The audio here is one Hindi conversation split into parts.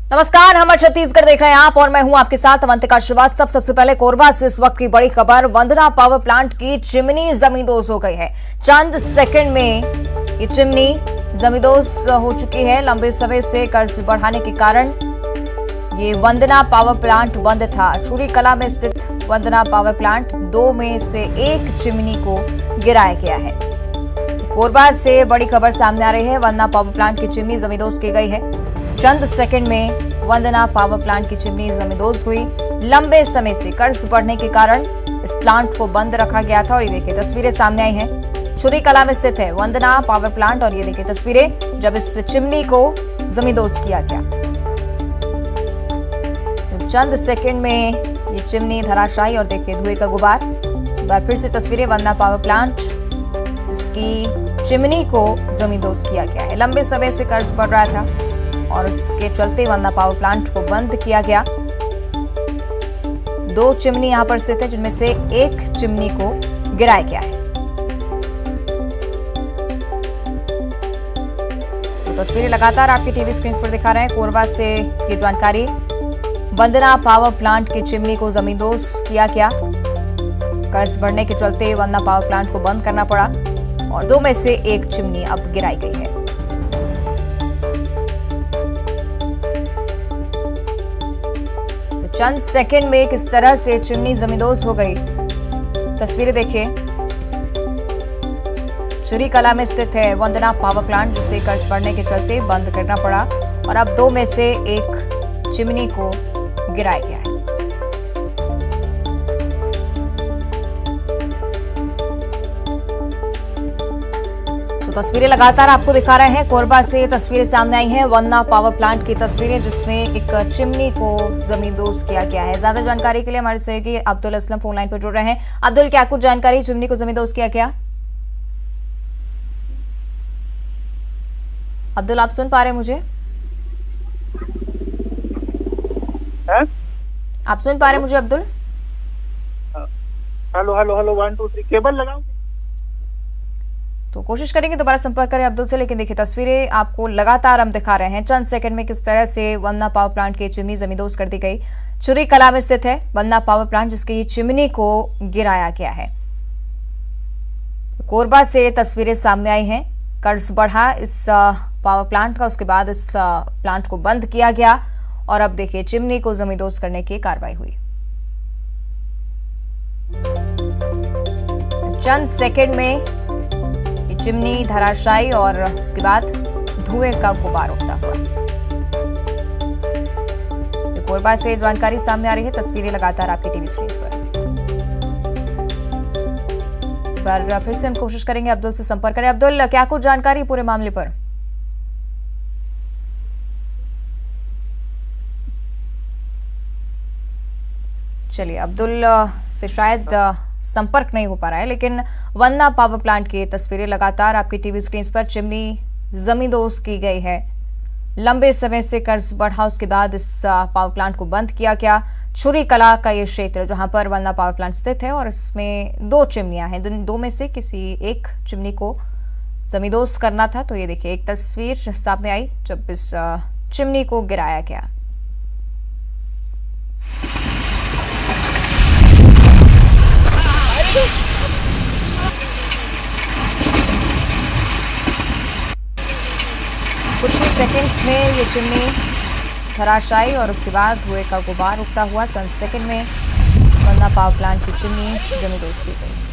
नमस्कार, हम छत्तीसगढ़ देख रहे हैं आप और मैं हूं आपके साथ अवंतिका श्रीवास्तव। सबसे पहले कोरबा से इस वक्त की बड़ी खबर, वंदना पावर प्लांट की चिमनी जमींदोज हो गई है। चंद सेकंड में ये चिमनी जमींदोज हो चुकी है। लंबे समय से कर्ज बढ़ाने के कारण ये वंदना पावर प्लांट बंद था। चूरी कला में स्थित वंदना पावर प्लांट 2 में से 1 चिमनी को गिराया गया है। कोरबा से बड़ी खबर सामने आ रही है। वंदना पावर प्लांट की चिमनी जमींदोज की गई है। चंद सेकंड में वंदना पावर प्लांट की चिमनी जमींदोज हुई। लंबे समय से कर्ज बढ़ने के कारण इस प्लांट को बंद रखा गया था। और ये देखिए तस्वीरें सामने आई हैं। चूरी कला में स्थित है वंदना पावर प्लांट और ये देखिए तस्वीरें जब इस चिमनी को जमींदोज किया गया। तो चंद सेकंड में ये चिमनी धराशायी और देखिए धुएं का गुबार। एक बार फिर से तस्वीरें वंदना पावर प्लांट, इसकी चिमनी को जमींदोज किया गया है। लंबे समय से कर्ज बढ़ रहा था और इसके चलते वंदना पावर प्लांट को बंद किया गया। 2 चिमनी यहां पर स्थित है जिनमें से 1 चिमनी को गिराया गया है। तो तस्वीरें लगातार आपकी टीवी स्क्रीन पर दिखा रहे हैं। कोरबा से ये जानकारी, वंदना पावर प्लांट की चिमनी को जमींदोज किया गया। कर्ज बढ़ने के चलते वंदना पावर प्लांट को बंद करना पड़ा और 2 में से 1 चिमनी अब गिराई गई है। चंद सेकंड में किस तरह से चिमनी जमींदोज हो गई, तस्वीरें देखिए। चूरी कला में स्थित है वंदना पावर प्लांट, जिसे कर्ज बढ़ने के चलते बंद करना पड़ा और अब 2 में से 1 चिमनी को गिराया गया है। तस्वीरें लगातार आपको दिखा रहे हैं। कोरबा से तस्वीरें सामने आई हैं वंदना पावर प्लांट की तस्वीरें, जिसमें एक चिमनी को जमींदोज किया गया है। ज्यादा जानकारी के लिए हमारे सहयोगी अब्दुल असलम फोन लाइन पर जुड़ रहे हैं। अब्दुल, क्या कुछ जानकारी, चिमनी को जमींदोज किया गया? अब्दुल, आप सुन पा रहे हैं मुझे? आप सुन पा रहे हैं मुझे Abdul? Hello hello hello 1 2 3 cable लगाओ। तो कोशिश करेंगे दोबारा संपर्क करें अब्दुल से, लेकिन देखिए तस्वीरें आपको लगातार हम दिखा रहे हैं। चंद सेकंड में किस तरह से वंदना पावर प्लांट की चिमनी जमींदोज कर दी गई। चूरी कला में स्थित है वंदना पावर प्लांट, जिसकी चिमनी को गिराया गया है। कोरबा से तस्वीरें सामने आई हैं। कर्ज बढ़ा इस पावर प्लांट का, उसके बाद इस प्लांट को बंद किया गया और अब देखिए चिमनी को जमींदोज करने की कार्रवाई हुई। चंद सेकंड में चिमनी धराशायी और उसके बाद धुएं का गुबार उठता हुआ। कोरबा से जानकारी सामने आ रही है। तस्वीरें लगातार आपकी टीवी स्क्रीन पर। एक बार फिर से हम कोशिश करेंगे अब्दुल से संपर्क करें। अब्दुल, क्या कुछ जानकारी पूरे मामले पर? चलिए, अब्दुल से शायद संपर्क नहीं हो पा रहा है, लेकिन वंदना पावर प्लांट की तस्वीरें लगातार आपकी टीवी स्क्रीन पर। चिमनी जमींदोज की गई है। लंबे समय से कर्ज बढ़ा, उसके बाद इस पावर प्लांट को बंद किया गया। चूरी कला का ये क्षेत्र जहां पर वंदना पावर प्लांट स्थित है और इसमें 2 चिमनियां हैं। 2 में से किसी एक चिमनी को जमींदोज करना था। तो ये देखिए एक तस्वीर सामने आई जब इस चिमनी को गिराया गया। कुछ ही सेकंड्स में ये चिमनी धराशायी और उसके बाद धुएं का गुबार उठता हुआ। चंद सेकंड में वंदना पावर प्लांट की चिमनी जमींदोज की गई।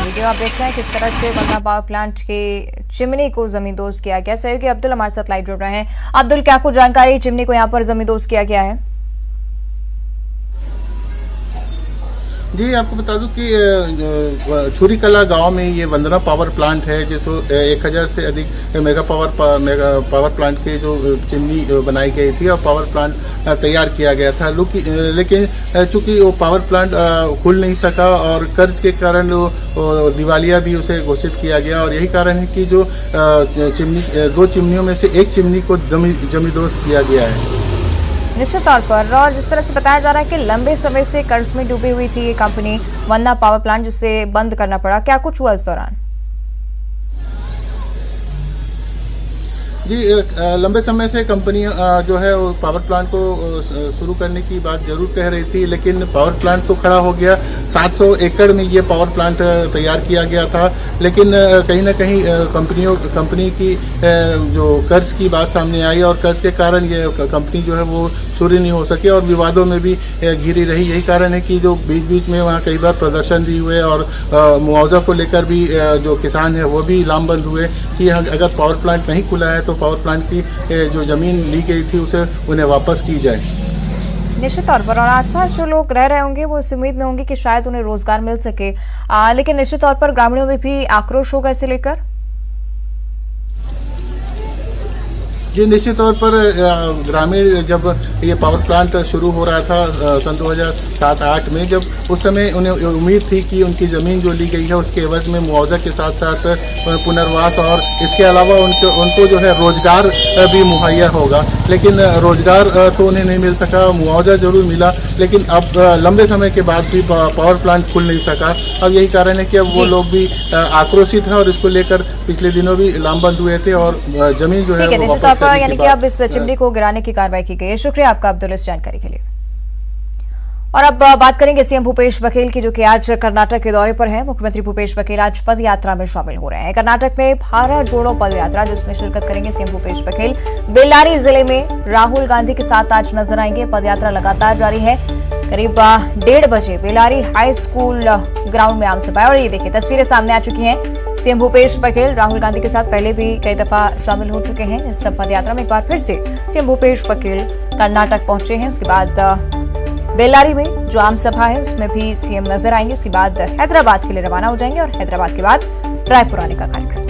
वीडियो आप देख रहे हैं किस तरह से वंदना पावर प्लांट की चिमनी को जमींदोज किया गया। सहयोगी अब्दुल हमारे साथ लाइव जुड़ रहे हैं। अब्दुल, क्या कुछ जानकारी, चिमनी को यहाँ पर जमींदोज किया गया है? जी, आपको बता दूं कि छुरी कला गांव में ये वंदना पावर प्लांट है, जिसको 1000 से अधिक मेगा पावर प्लांट के जो चिमनी बनाई गई थी और पावर प्लांट तैयार किया गया था। लेकिन चूंकि वो पावर प्लांट खुल नहीं सका और कर्ज के कारण दिवालिया भी उसे घोषित किया गया, और यही कारण है कि जो दो चिमनियों में से एक चिमनी को जमींदोज किया गया है। निश्चित तौर पर, और जिस तरह से बताया जा रहा है कि लंबे समय से कर्ज में डूबी हुई थी ये कंपनी वंदना पावर प्लांट, जिसे बंद करना पड़ा, क्या कुछ हुआ इस दौरान? जी, लंबे समय से कंपनी जो है वो पावर प्लांट को शुरू करने की बात जरूर कह रही थी, लेकिन पावर प्लांट तो खड़ा हो गया। 700 एकड़ में ये पावर प्लांट तैयार किया गया था, लेकिन कहीं ना कहीं कंपनी की जो कर्ज की बात सामने आई, और कर्ज के कारण ये कंपनी जो है वो शुरू नहीं हो सकी और विवादों में भी घिरी रही। यही कारण है कि जो बीच बीच में वहाँ कई बार प्रदर्शन भी हुए और मुआवजा को लेकर भी जो किसान है वो भी लामबंद हुए कि अगर पावर प्लांट नहीं खुला है तो पावर प्लांट की जो जमीन ली गई थी उसे उन्हें वापस की जाए। निश्चित तौर पर, और आसपास जो लोग रह रहे होंगे वो इस उम्मीद में होंगे कि शायद उन्हें रोजगार मिल सके, लेकिन निश्चित तौर पर ग्रामीणों में भी आक्रोश होगा इसे लेकर। जी, निश्चित तौर पर ग्रामीण जब ये पावर प्लांट शुरू हो रहा था सन 2007-8 में, जब उस समय उन्हें उम्मीद थी कि उनकी ज़मीन जो ली गई है उसके एवज में मुआवजा के साथ साथ पुनर्वास और इसके अलावा उनको जो है रोजगार भी मुहैया होगा, लेकिन रोजगार तो उन्हें नहीं मिल सका। मुआवजा जरूर मिला, लेकिन अब लंबे समय के बाद भी पावर प्लांट खुल नहीं सका। अब यही कारण है कि अब वो लोग भी आक्रोशित हैं और इसको लेकर पिछले दिनों भी लामबंद हुए थे और जमीन जो है यानी कि अब इस चिमनी को गिराने की कार्रवाई की गई है। शुक्रिया आपका अब्दुल इस जानकारी के लिए। और अब बात करेंगे सीएम भूपेश बघेल की, जो कि आज कर्नाटक के दौरे पर है। मुख्यमंत्री भूपेश बघेल आज पद यात्रा में शामिल हो रहे हैं। कर्नाटक में भारत जोड़ो पद यात्रा, जिसमें शिरकत करेंगे सीएम भूपेश बघेल। बेल्लारी जिले में राहुल गांधी के साथ आज नजर आएंगे। पद यात्रा लगातार जारी है। करीब 1:30 बजे बेल्लारी हाई स्कूल ग्राउंड में आमसभा है, और ये देखिए तस्वीरें सामने आ चुकी हैं। सीएम भूपेश बघेल राहुल गांधी के साथ पहले भी कई दफा शामिल हो चुके हैं इस पद यात्रा में। एक बार फिर से सीएम भूपेश बघेल कर्नाटक पहुंचे हैं। उसके बाद बेल्लारी में जो आम सभा है उसमें भी सीएम नजर आएंगे। उसके बाद हैदराबाद के लिए रवाना हो जाएंगे, और हैदराबाद के बाद रायपुर आने का कार्यक्रम।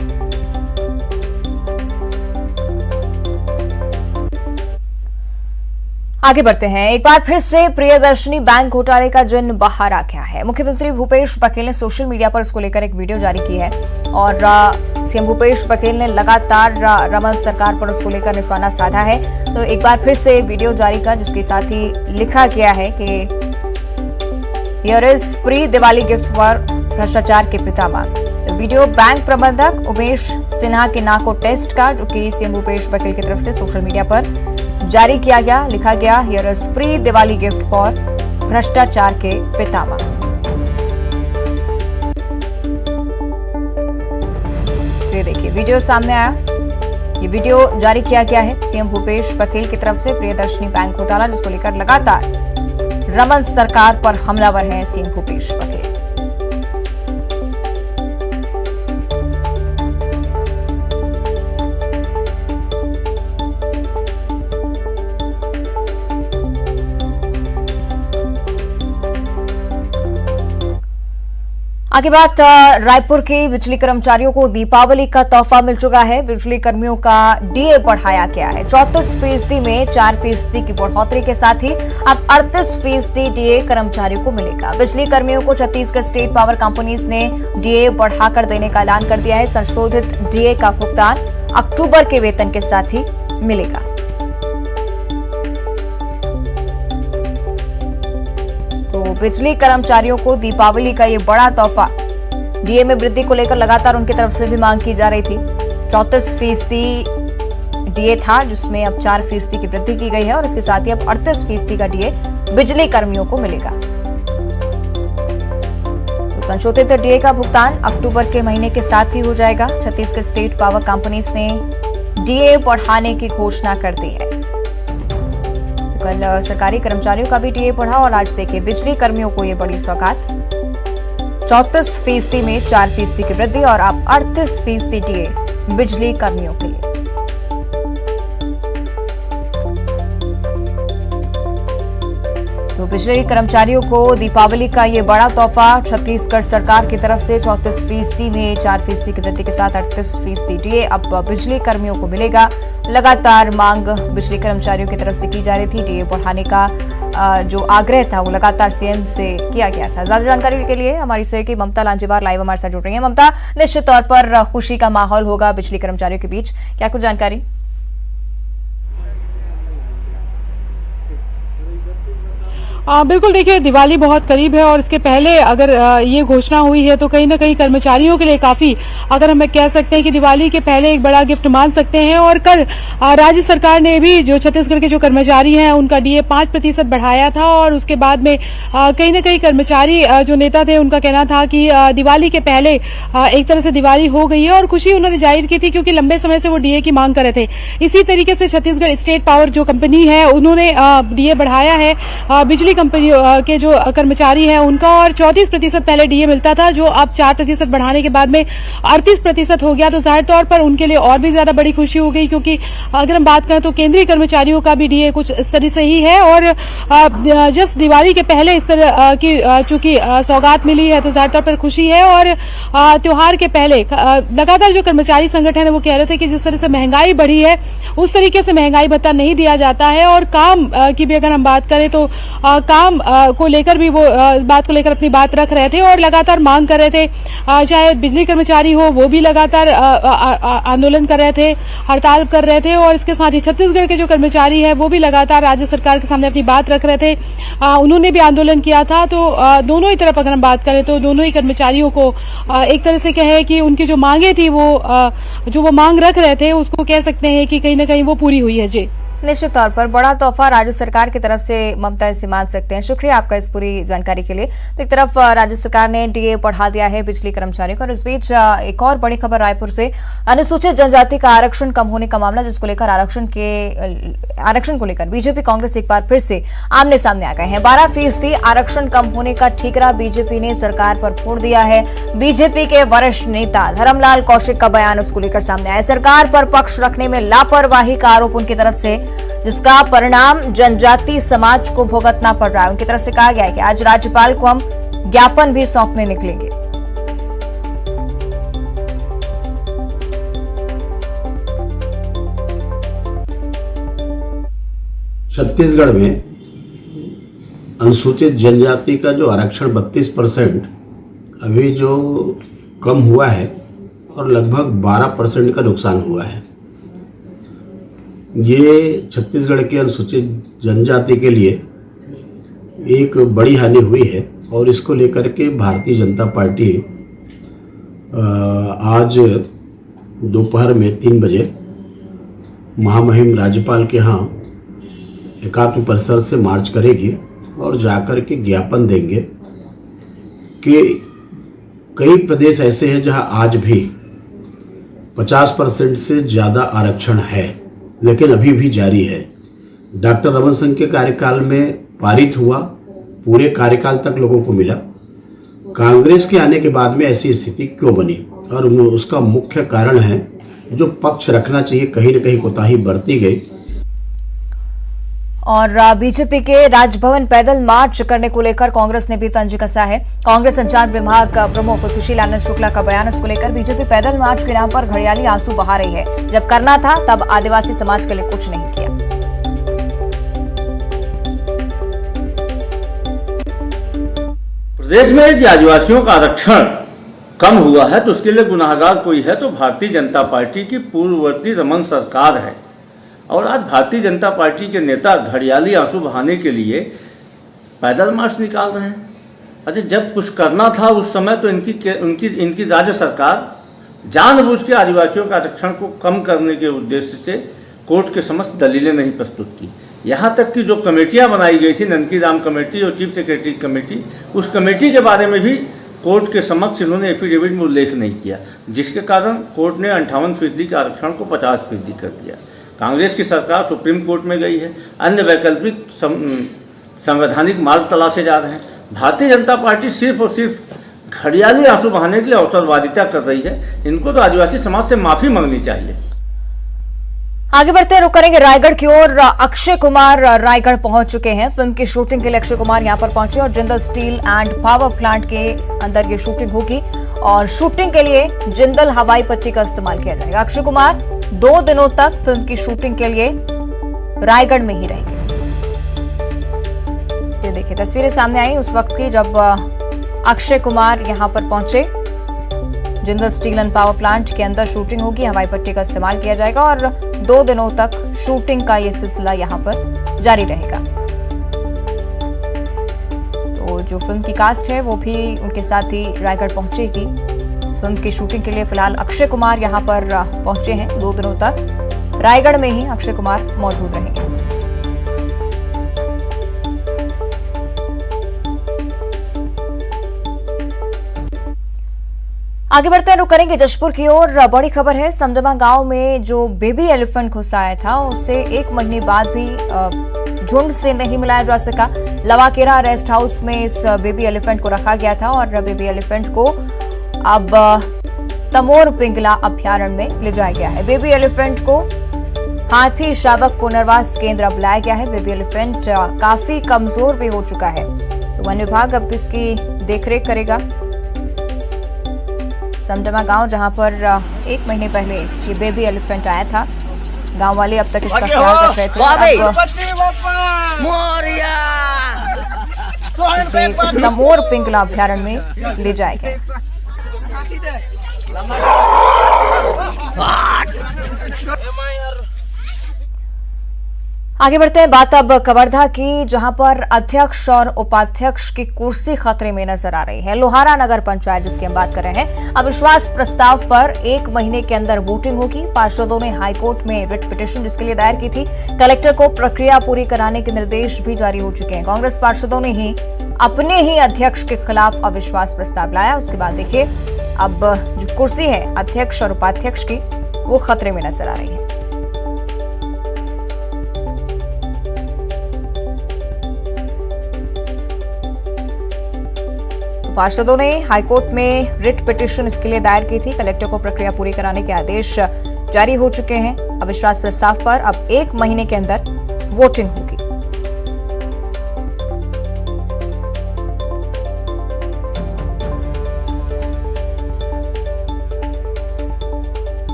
आगे बढ़ते हैं। एक बार फिर से प्रियदर्शनी बैंक घोटाले का जिन बाहर आ गया है। मुख्यमंत्री भूपेश बघेल ने सोशल मीडिया पर इसको लेकर एक वीडियो जारी की है, और सीएम भूपेश बघेल ने लगातार रमन सरकार पर उसको लेकर निशाना साधा है। तो एक बार फिर से वीडियो जारी कर, जिसके साथ ही लिखा गया है कि here is pre Diwali gift for भ्रष्टाचार के पितामह। तो वीडियो बैंक प्रबंधक उमेश सिन्हा के नाको टेस्ट का, जो कि सीएम भूपेश बघेल की तरफ से सोशल मीडिया पर जारी किया गया, लिखा गया here is pre Diwali gift for भ्रष्टाचार के पितामह। तो ये देखिए वीडियो सामने आया। ये वीडियो जारी किया गया है सीएम भूपेश बघेल की तरफ से प्रियदर्शनी बैंक घोटाला, जिसको लेकर लगातार रमन सरकार पर हमलावर हैं सीएम भूपेश बघेल। आगे बात रायपुर के बिजली कर्मचारियों को दीपावली का तोहफा मिल चुका है। बिजली कर्मियों का डीए बढ़ाया गया है। 34% में 4% की बढ़ोतरी के साथ ही अब 38% डीए कर्मचारियों को मिलेगा। बिजली कर्मियों को छत्तीसगढ़ स्टेट पावर कंपनीज ने डीए बढ़ाकर देने का ऐलान कर दिया है। संशोधित डीए का भुगतान अक्टूबर के वेतन के साथ ही मिलेगा। तो बिजली कर्मचारियों को दीपावली का ये बड़ा तोहफा, डीए में वृद्धि को लेकर लगातार उनकी तरफ से भी मांग की जा रही थी। 34% डीए था, जिसमें अब 4% की वृद्धि की गई है, और इसके साथ ही अब 38% का डीए बिजली कर्मियों को मिलेगा। तो संशोधित डीए का भुगतान अक्टूबर के महीने के साथ ही हो जाएगा। छत्तीसगढ़ स्टेट पावर कंपनीज ने डीए बढ़ाने की घोषणा कर दी है। कल सरकारी कर्मचारियों का भी डीए बढ़ा, और आज देखिए बिजली कर्मियों को ये बड़ी सौगात। 34% में 4% की वृद्धि, और अब 38% डीए बिजली कर्मियों के लिए। तो बिजली कर्मचारियों को दीपावली का ये बड़ा तोहफा छत्तीसगढ़ सरकार की तरफ से 34% में 4% की वृद्धि के साथ 38% डीए अब बिजली कर्मियों को मिलेगा। लगातार मांग बिजली कर्मचारियों की तरफ से की जा रही थी। डीए बढ़ाने का जो आग्रह था वो लगातार सीएम से किया गया था। ज्यादा जानकारी के लिए हमारी सहयोगी ममता लांजेवार लाइव हमारे साथ जुड़ रही है। ममता, निश्चित तौर पर खुशी का माहौल होगा बिजली कर्मचारियों के बीच, क्या कुछ जानकारी? बिल्कुल, देखिए दिवाली बहुत करीब है और इसके पहले अगर ये घोषणा हुई है तो कहीं ना कहीं कर्मचारियों के लिए काफी, अगर हम कह सकते हैं कि दिवाली के पहले एक बड़ा गिफ्ट मान सकते हैं। और कल राज्य सरकार ने भी जो छत्तीसगढ़ के जो कर्मचारी हैं उनका डीए 5% बढ़ाया था और उसके बाद में कहीं ना कहीं कर्मचारी जो नेता थे उनका कहना था कि दिवाली के पहले एक तरह से दिवाली हो गई है और खुशी उन्होंने जाहिर की थी क्योंकि लंबे समय से वो डीए की मांग कर रहे थे। इसी तरीके से छत्तीसगढ़ स्टेट पावर जो कंपनी है उन्होंने डीए बढ़ाया है बिजली कंपनी के जो कर्मचारी हैं उनका, और 34% पहले डीए मिलता था जो अब 4% बढ़ाने के बाद में 38% हो गया। तो जाहिर तौर पर उनके लिए और भी ज्यादा बड़ी खुशी हो गई क्योंकि अगर हम बात करें तो केंद्रीय कर्मचारियों का भी डीए कुछ इस तरह से ही है और जस्ट दिवाली के पहले इस तरह की चूंकि सौगात मिली है तो जाहिर तौर पर खुशी है। और त्योहार के पहले लगातार जो कर्मचारी संगठन है वो कह रहे थे कि जिस तरह से महंगाई बढ़ी है उस तरीके से महंगाई भत्ता नहीं दिया जाता है और काम की भी अगर हम बात करें तो काम को लेकर भी वो इस बात को लेकर अपनी बात रख रहे थे और लगातार मांग कर रहे थे। चाहे बिजली कर्मचारी हो वो भी लगातार आंदोलन कर रहे थे, हड़ताल कर रहे थे और इसके साथ ही छत्तीसगढ़ के जो कर्मचारी है वो भी लगातार राज्य सरकार के सामने अपनी बात रख रहे थे। उन्होंने भी आंदोलन किया था। तो दोनों ही तरफ अगर हम बात करें तो दोनों ही कर्मचारियों को एक तरह से कहे कि उनकी जो मांगे थी वो जो वो मांग रख रहे थे उसको कह सकते हैं कि कहीं ना कहीं वो पूरी हुई है। जी, निश्चित तौर पर बड़ा तोहफा राज्य सरकार की तरफ से ममता इसे मान सकते हैं। शुक्रिया आपका इस पूरी जानकारी के लिए। तो एक तरफ राज्य सरकार ने डीए बढ़ा दिया है बिजली कर्मचारियों को और इस बीच एक और बड़ी खबर रायपुर से, अनुसूचित जनजाति का आरक्षण कम होने का मामला जिसको लेकर आरक्षण को लेकर बीजेपी कांग्रेस एक बार फिर से आमने सामने आ गए हैं। 12% आरक्षण कम होने का ठीकरा बीजेपी ने सरकार पर फोड़ दिया है। बीजेपी के वरिष्ठ नेता धर्मलाल कौशिक का बयान उसको लेकर सामने आया। सरकार पर पक्ष रखने में लापरवाही का आरोप उनकी तरफ से, जिसका परिणाम जनजाति समाज को भुगतना पड़ रहा है। उनकी तरफ से कहा गया है कि आज राज्यपाल को हम ज्ञापन भी सौंपने निकलेंगे। छत्तीसगढ़ में अनुसूचित जनजाति का जो आरक्षण 32% अभी जो कम हुआ है और लगभग 12% का नुकसान हुआ है। ये छत्तीसगढ़ के अनुसूचित जनजाति के लिए एक बड़ी हानि हुई है और इसको लेकर के भारतीय जनता पार्टी आज दोपहर में 3 बजे महामहिम राज्यपाल के यहाँ एकात्म परिसर से मार्च करेगी और जाकर के ज्ञापन देंगे कि कई प्रदेश ऐसे हैं जहां आज भी 50% से ज़्यादा आरक्षण है लेकिन अभी भी जारी है। डॉक्टर रमन सिंह के कार्यकाल में पारित हुआ, पूरे कार्यकाल तक लोगों को मिला। कांग्रेस के आने के बाद में ऐसी स्थिति क्यों बनी और उसका मुख्य कारण है जो पक्ष रखना चाहिए कहीं न कहीं कोताही बरती गई। और बीजेपी के राजभवन पैदल मार्च करने को लेकर कांग्रेस ने भी तंज कसा है। कांग्रेस संचार विभाग प्रमुख सुशील आनंद शुक्ला का बयान, इसको लेकर बीजेपी पैदल मार्च के नाम पर घड़ियाली आंसू बहा रही है। जब करना था तब आदिवासी समाज के लिए कुछ नहीं किया। प्रदेश में यदि आदिवासियों का आरक्षण कम हुआ है तो उसके लिए गुनाहगार कोई है तो भारतीय जनता पार्टी की पूर्ववर्ती रमन सरकार है। और आज भारतीय जनता पार्टी के नेता घड़ियाली आंसू बहाने के लिए पैदल मार्च निकाल रहे हैं। अच्छा, जब कुछ करना था उस समय तो इनकी राज्य सरकार जानबूझ के आदिवासियों का आरक्षण को कम करने के उद्देश्य से कोर्ट के समक्ष दलीलें नहीं प्रस्तुत की। यहाँ तक कि जो कमेटियाँ बनाई गई थी, ननकी राम कमेटी और चीफ सेक्रेटरी कमेटी, उस कमेटी के बारे में भी कोर्ट के समक्ष इन्होंने एफिडेविट में उल्लेख नहीं किया, जिसके कारण कोर्ट ने 58% के आरक्षण को 50% कर दिया। कांग्रेस की सरकार सुप्रीम कोर्ट में गई है, अन्य वैकल्पिक संवैधानिक मार्ग तलाशे जा रहे हैं। भारतीय जनता पार्टी सिर्फ और सिर्फ घड़ियाली आंसू बहाने के लिए अवसरवादिता कर रही है। इनको तो आदिवासी समाज से माफी मांगनी चाहिए। आगे बढ़ते हैं, रुक करेंगे रायगढ़ की ओर। अक्षय कुमार रायगढ़ पहुंच चुके हैं। फिल्म की शूटिंग के लिए अक्षय कुमार यहां पर पहुंचे और Jindal steel and power plant के अंदर ये शूटिंग होगी और शूटिंग के लिए जिंदल हवाई पट्टी का इस्तेमाल किया जाएगा। अक्षय कुमार 2 दिनों तक फिल्म की शूटिंग के लिए रायगढ़ में ही रहेंगे। ये देखिए तस्वीरें सामने आई उस वक्त की जब अक्षय कुमार यहां पर पहुंचे। Jindal steel and power plant के अंदर शूटिंग होगी, हवाई पट्टी का इस्तेमाल किया जाएगा और 2 दिनों तक शूटिंग का ये सिलसिला यहां पर जारी रहेगा। तो जो फिल्म की कास्ट है वो भी उनके साथ ही रायगढ़ पहुंचेगी। फिल्म की शूटिंग के लिए फिलहाल अक्षय कुमार यहां पर पहुंचे हैं। 2 दिनों तक रायगढ़ में ही अक्षय कुमार मौजूद रहेंगे। आगे बढ़ते हैं, रुक करेंगे जशपुर की ओर। बड़ी खबर है, समदमा गांव में जो बेबी एलिफेंट घुस आया था उसे 1 महीने बाद भी झुंड से नहीं मिलाया जा सका। लवाकेरा रेस्ट हाउस में इस बेबी एलिफेंट को रखा गया था और बेबी एलिफेंट को अब तमोर पिंगला अभ्यारण्य में ले जाया गया है। बेबी एलिफेंट को हाथी शावक पुनर्वास केंद्र बुलाया गया है। बेबी एलिफेंट काफी कमजोर भी हो चुका है, तो वन विभाग अब इसकी देखरेख करेगा। समदमा गांव जहां पर 1 महीने पहले ये बेबी एलिफेंट आया था, गांव वाले अब तक इसका ख्याल रख रहे थे। अब इसे तमोर पिंगला अभ्यारण्य में ले जाया गया। आगे बढ़ते हैं, बात अब कवर्धा की जहां पर अध्यक्ष और उपाध्यक्ष की कुर्सी खतरे में नजर आ रही है। लोहारा नगर पंचायत जिसकी हम बात कर रहे हैं, अविश्वास प्रस्ताव पर 1 महीने के अंदर वोटिंग होगी। पार्षदों ने हाईकोर्ट में रिट पिटीशन जिसके लिए दायर की थी। कलेक्टर को प्रक्रिया पूरी कराने के निर्देश भी जारी हो चुके हैं। कांग्रेस पार्षदों ने ही अपने ही अध्यक्ष के खिलाफ अविश्वास प्रस्ताव लाया। उसके बाद देखिए अब जो कुर्सी है अध्यक्ष और उपाध्यक्ष की वो खतरे में नजर आ रही है। पार्षदों ने हाईकोर्ट में रिट पिटीशन इसके लिए दायर की थी। कलेक्टर को प्रक्रिया पूरी कराने के आदेश जारी हो चुके हैं। अविश्वास प्रस्ताव पर अब 1 महीने के अंदर वोटिंग होगी।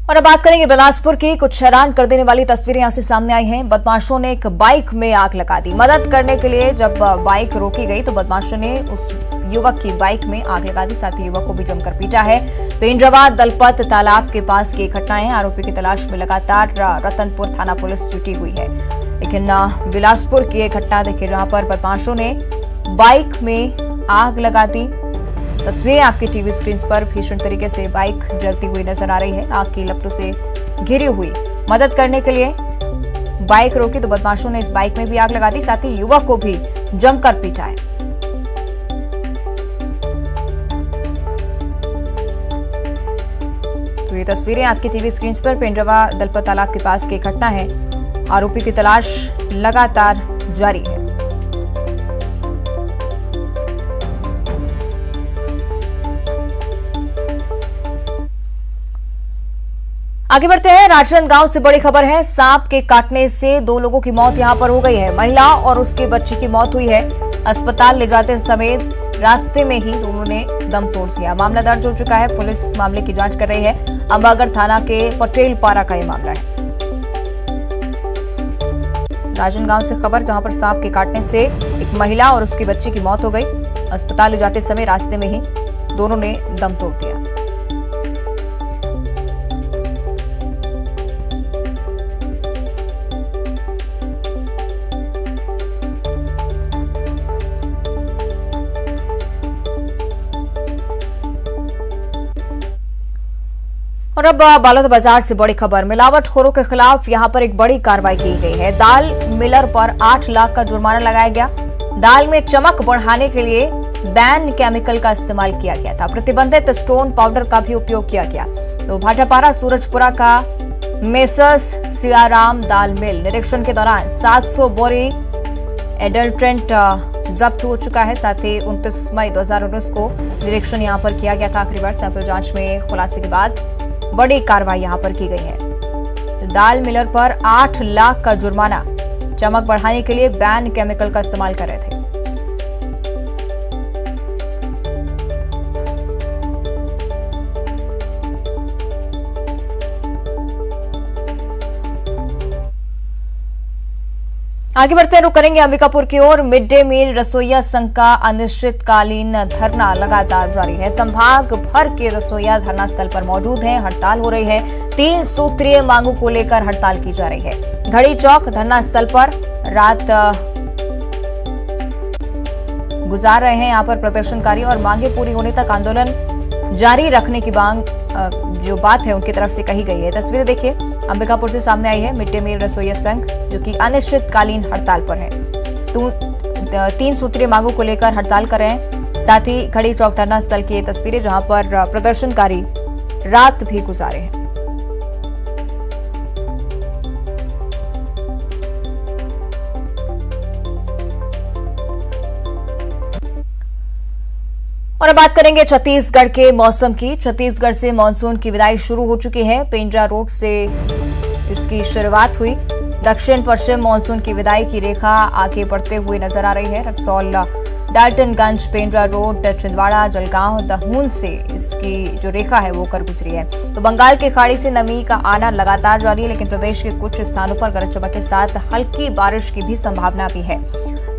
और अब बात करेंगे बिलासपुर की। कुछ हैरान कर देने वाली तस्वीरें यहां से सामने आई हैं। बदमाशों ने एक बाइक में आग लगा दी। मदद करने के लिए जब बाइक रोकी गई तो बदमाशों ने उस युवक की बाइक में आग लगा दी, साथ ही युवक को भी जमकर पीटा है। पेंड्रावा दलपत तालाब के पास की घटना है। आरोपी की तलाश में लगातार रतनपुर थाना पुलिस जुटी हुई है, लेकिन बिलासपुर की एक घटना देखिए जहां पर बदमाशों ने बाइक में आग लगा दी। तस्वीरें आपकी टीवी स्क्रीन पर भीषण तरीके से बाइक जलती हुई नजर आ रही है, आग की लपटों से घिरी हुई। मदद करने के लिए बाइक रोकी तो बदमाशों ने इस बाइक में भी आग लगा दी, साथ ही युवक को भी जमकर पीटा है। तो ये तस्वीरें आपकी टीवी स्क्रीन पर पेंड्रावा दलपत तालाब के पास की घटना है। आरोपी की तलाश लगातार जारी है। आगे बढ़ते हैं, राजनांदगांव से बड़ी खबर है। सांप के काटने से 2 लोगों की मौत यहां पर हो गई है। महिला और उसके बच्चे की मौत हुई है। अस्पताल ले जाते समय रास्ते में ही दोनों ने दम तोड़ दिया। मामला दर्ज हो चुका है, पुलिस मामले की जांच कर रही है। अंबागढ़ थाना के पटेल पारा का यह मामला है। राजनांदगांव से खबर जहां पर सांप के काटने से एक महिला और उसकी बच्ची की मौत हो गई। अस्पताल ले जाते समय रास्ते में ही दोनों ने दम तोड़ दिया। और अब बालोद बाजार से बड़ी खबर। मिलावटखोरों के खिलाफ यहां पर एक बड़ी कार्रवाई की गई है। दाल मिलर पर 8 लाख का जुर्माना लगाया गया। दाल में चमक बढ़ाने के लिए बैन केमिकल का इस्तेमाल किया गया था। प्रतिबंधित स्टोन पाउडर का भी उपयोग किया गया। तो भाटापारा सूरजपुरा का मेसर्स सियाराम दाल मिल निरीक्षण के दौरान 700 बोरी एडल्ट्रेंट जब्त हो चुका है। साथ ही 29 मई 2019 को निरीक्षण यहां पर किया गया था। आखिरी बार सैंपल जांच में खुलासे के बाद बड़ी कार्रवाई यहां पर की गई है। तो दाल मिलर पर 8 लाख का जुर्माना, चमक बढ़ाने के लिए बैन केमिकल का इस्तेमाल कर रहे थे। आगे बढ़ते हैं, रुक करेंगे अंबिकापुर की ओर। मिड डे मील रसोइया संघ का अनिश्चितकालीन धरना लगातार जारी है। संभाग भर के रसोइया धरना स्थल पर मौजूद हैं। हड़ताल हो रही है। 3 सूत्रीय मांगों को लेकर हड़ताल की जा रही है। घड़ी चौक धरना स्थल पर रात गुजार रहे हैं। यहां पर प्रदर्शनकारी और मांगे पूरी होने तक आंदोलन जारी रखने की मांग जो बात है उनकी तरफ से कही गई है। तस्वीरें देखिए, अंबिकापुर से सामने आई है। मिड डे मील रसोइया संघ जो कि अनिश्चितकालीन हड़ताल पर है। 3 सूत्रीय मांगों को लेकर हड़ताल कर रहे हैं। साथ ही खड़ी चौक धरना स्थल की ये तस्वीरें जहां पर प्रदर्शनकारी रात भी गुजारे हैं। और अब बात करेंगे छत्तीसगढ़ के मौसम की। छत्तीसगढ़ से मानसून की विदाई शुरू हो चुकी है। पेंड्रा रोड से इसकी शुरुआत हुई। दक्षिण पश्चिम मानसून की विदाई की रेखा आगे बढ़ते हुए नजर आ रही है। रक्सौल, डाल्टनगंज, पेंड्रा रोड, छिंदवाड़ा, जलगांव, दहून से इसकी जो रेखा है वो कर गुजरी है। तो बंगाल की खाड़ी से नमी का आना लगातार जारी है, लेकिन प्रदेश के कुछ स्थानों पर गरज चमक के साथ हल्की बारिश की भी संभावना भी है।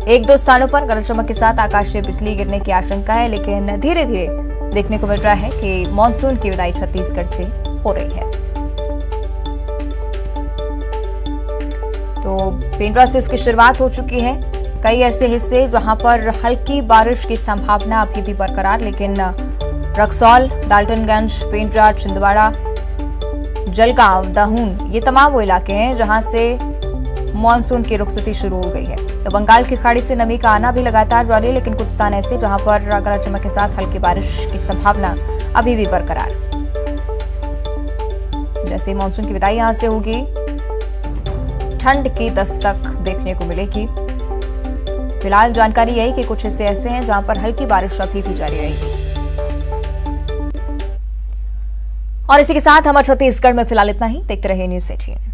1-2 स्थानों पर गरज चमक के साथ आकाशीय बिजली गिरने की आशंका है, लेकिन धीरे धीरे देखने को मिल रहा है कि मानसून की विदाई छत्तीसगढ़ से हो रही है। तो पेंड्रा से इसकी शुरुआत हो चुकी है। कई ऐसे हिस्से जहां पर हल्की बारिश की संभावना अभी भी बरकरार, लेकिन रक्सौल, डाल्टनगंज, पेंड्रा, छिंदवाड़ा, जलगांव, दहून ये तमाम वो इलाके हैं जहां से मानसून की रुखसती शुरू हो गई है। तो बंगाल की खाड़ी से नमी का आना भी लगातार जारी है, लेकिन कुछ स्थान ऐसे जहां पर गरज चमक के साथ हल्की बारिश की संभावना अभी भी बरकरार। जैसे मानसून की विदाई यहां से होगी, ठंड की दस्तक देखने को मिलेगी। फिलहाल जानकारी यही कि कुछ हिस्से ऐसे हैं जहां पर हल्की बारिश अभी भी जारी रहेगी। और इसी के साथ हमारे छत्तीसगढ़ में फिलहाल इतना ही। देखते रहिए न्यूज़ 18।